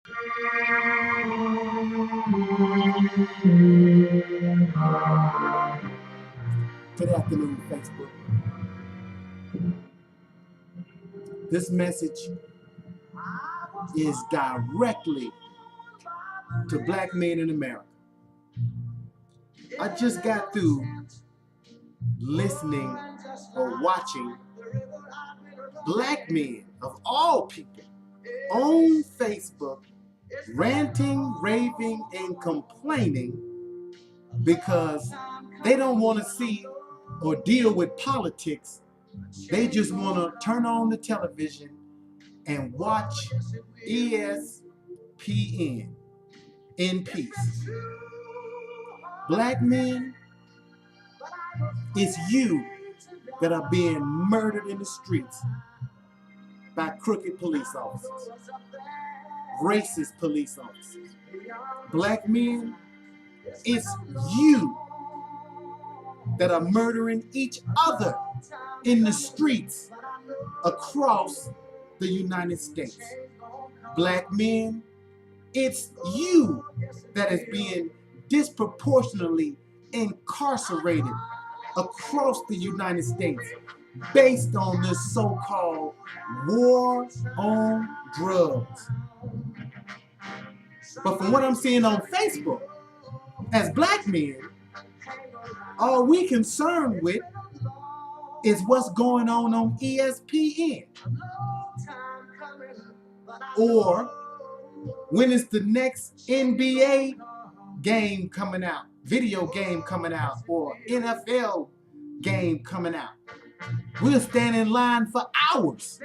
Good afternoon, Facebook. This message is directly to black men in America. I just got through listening or watching black men of all people on Facebook ranting, raving, and complaining because they don't want to see or deal with politics. They just want to turn on the television and watch ESPN in peace. Black men, it's you that are being murdered in the streets by crooked police officers, racist police officers. Black men, it's you that are murdering each other in the streets across the United States. Black men, it's you that is being disproportionately incarcerated across the United States based on this so-called war on drugs. But from what I'm seeing on Facebook, as black men, all we concerned with is what's going on ESPN. Or when is the next NBA game coming out, video game coming out, or NFL game coming out. We'll stand in line for hours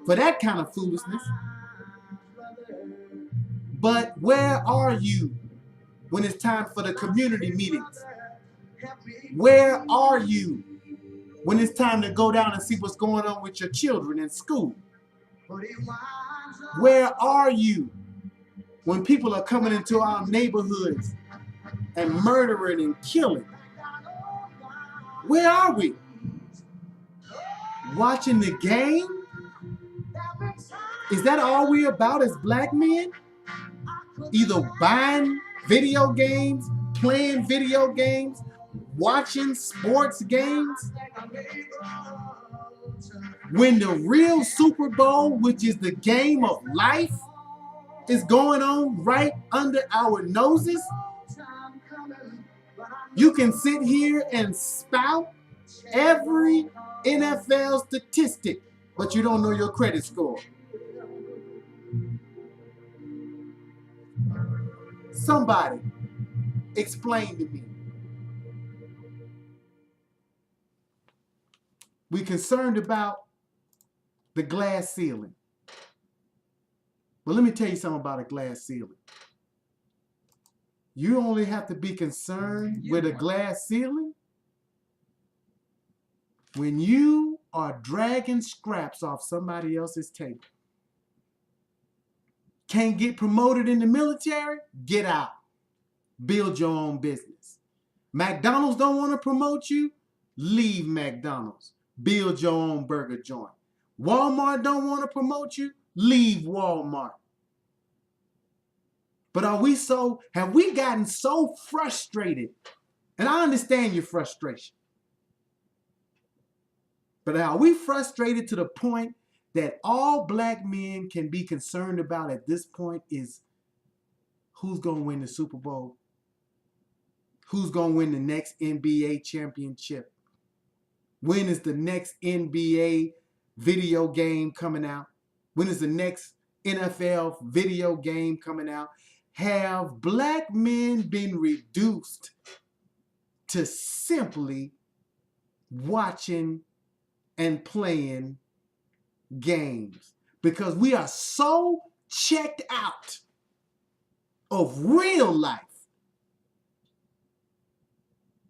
for that kind of foolishness. But where are you when it's time for the community meetings? Where are you when it's time to go down and see what's going on with your children in school? Where are you when people are coming into our neighborhoods and murdering and killing? Where are we? Watching the game? Is that all we about as black men? Either buying video games, playing video games, watching sports games? When the real Super Bowl, which is the game of life, is going on right under our noses, you can sit here and spout every NFL statistic, but you don't know your credit score. Somebody explain to me. We concerned about the glass ceiling. But let me tell you something about a glass ceiling. You only have to be concerned with a glass ceiling when you are dragging scraps off somebody else's table. Can't get promoted in the military? Get out. Build your own business. McDonald's don't want to promote you? Leave McDonald's. Build your own burger joint. Walmart don't want to promote you? Leave Walmart. But have we gotten so frustrated? And I understand your frustration. But are we frustrated to the point that all black men can be concerned about at this point is who's going to win the Super Bowl? Who's going to win the next NBA championship? When is the next NBA video game coming out? When is the next NFL video game coming out? Have black men been reduced to simply watching and playing games? Because we are so checked out of real life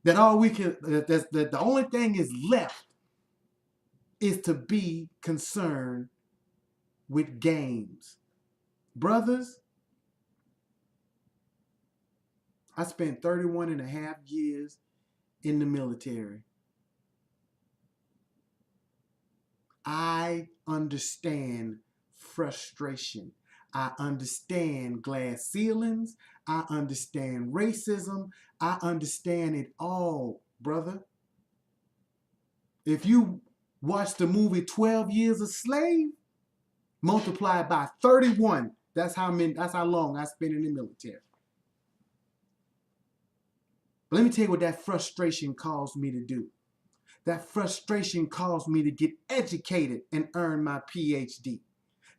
that the only thing is left is to be concerned with games. Brothers, I spent 31 and a half years in the military. I understand frustration. I understand glass ceilings. I understand racism. I understand it all, brother. If you watch the movie 12 Years a Slave, multiplied by 31, that's how long I spent in the military. But let me tell you what that frustration caused me to do. That frustration caused me to get educated and earn my PhD.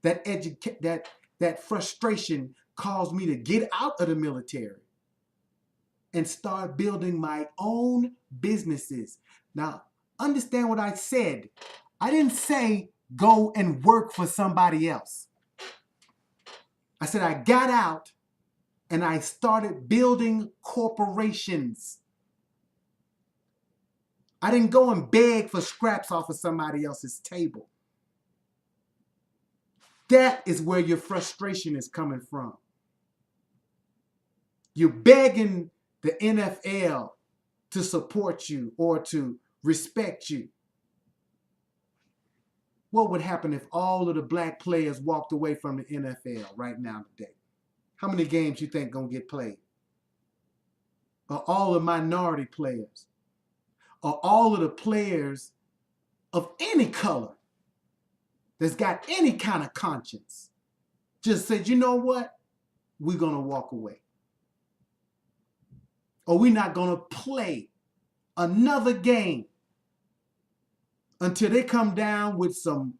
That frustration caused me to get out of the military and start building my own businesses. Now, understand what I said. I didn't say go and work for somebody else. I said I got out and I started building corporations. I didn't go and beg for scraps off of somebody else's table. That is where your frustration is coming from. You're begging the NFL to support you or to respect you. What would happen if all of the black players walked away from the NFL right now today? How many games you think gonna get played? Or all the minority players? Or all of the players of any color that's got any kind of conscience just said, you know what? We're gonna walk away. Or we're not gonna play another game until they come down with some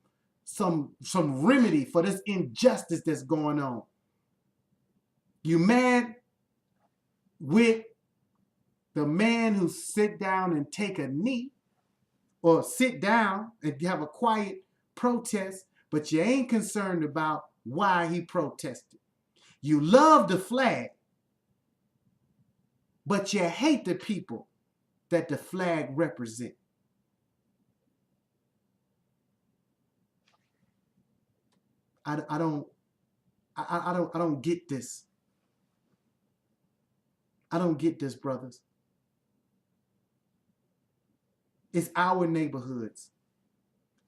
remedy for this injustice that's going on. You mad with the man who sit down and take a knee, or sit down and have a quiet protest, but you ain't concerned about why he protested. You love the flag, but you hate the people that the flag represent. I don't get this. I don't get this, brothers. It's our neighborhoods,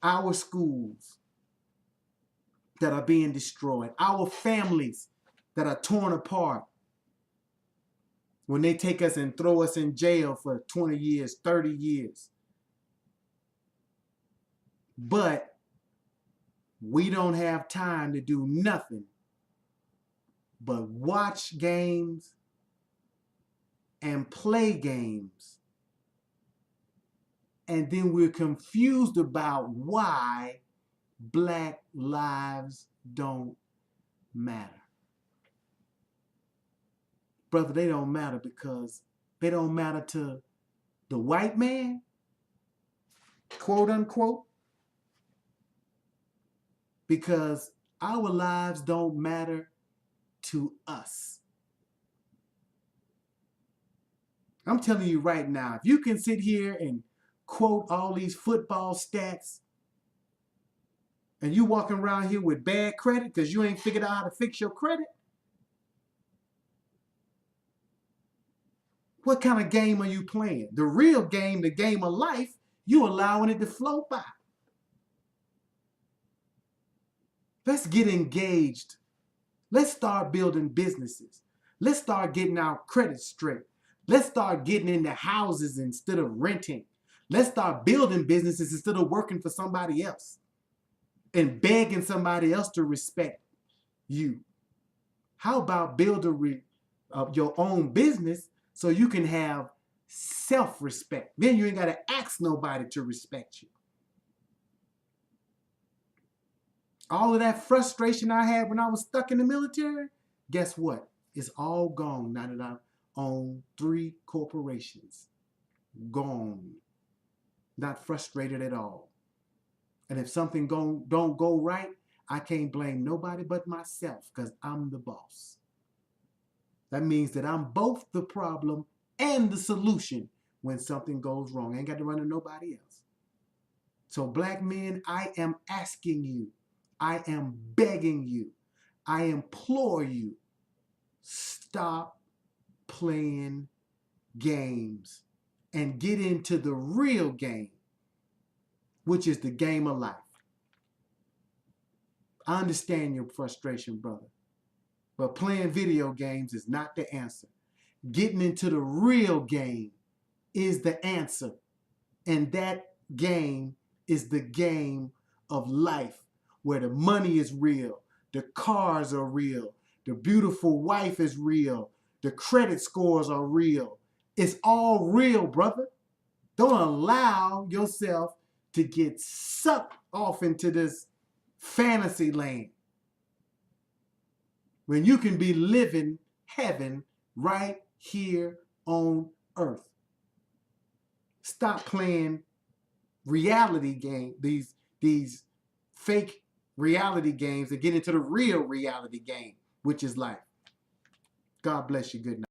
our schools that are being destroyed, our families that are torn apart when they take us and throw us in jail for 20 years, 30 years. But we don't have time to do nothing but watch games and play games. And then we're confused about why black lives don't matter. Brother, they don't matter because they don't matter to the white man, quote unquote, because our lives don't matter to us. I'm telling you right now, if you can sit here and quote all these football stats and you walking around here with bad credit because you ain't figured out how to fix your credit, what kind of game are you playing? The real game, the game of life, you allowing it to float by. Let's get engaged. Let's start building businesses. Let's start getting our credit straight. Let's start getting into houses instead of renting. Let's start building businesses instead of working for somebody else and begging somebody else to respect you. How about build your own business so you can have self-respect? Then you ain't got to ask nobody to respect you. All of that frustration I had when I was stuck in the military, guess what? It's all gone now that I own 3 corporations. Gone. Not frustrated at all. And if something don't go right, I can't blame nobody but myself because I'm the boss. That means that I'm both the problem and the solution when something goes wrong. I ain't got to run to nobody else. So black men, I am asking you, I am begging you, I implore you, stop playing games and get into the real game, which is the game of life. I understand your frustration, brother. But playing video games is not the answer. Getting into the real game is the answer. And that game is the game of life, where the money is real, the cars are real, the beautiful wife is real, the credit scores are real. It's all real, brother. Don't allow yourself to get sucked off into this fantasy land when you can be living heaven right here on earth. Stop playing reality game, these fake reality games, and get into the real reality game, which is life. God bless you. Good night.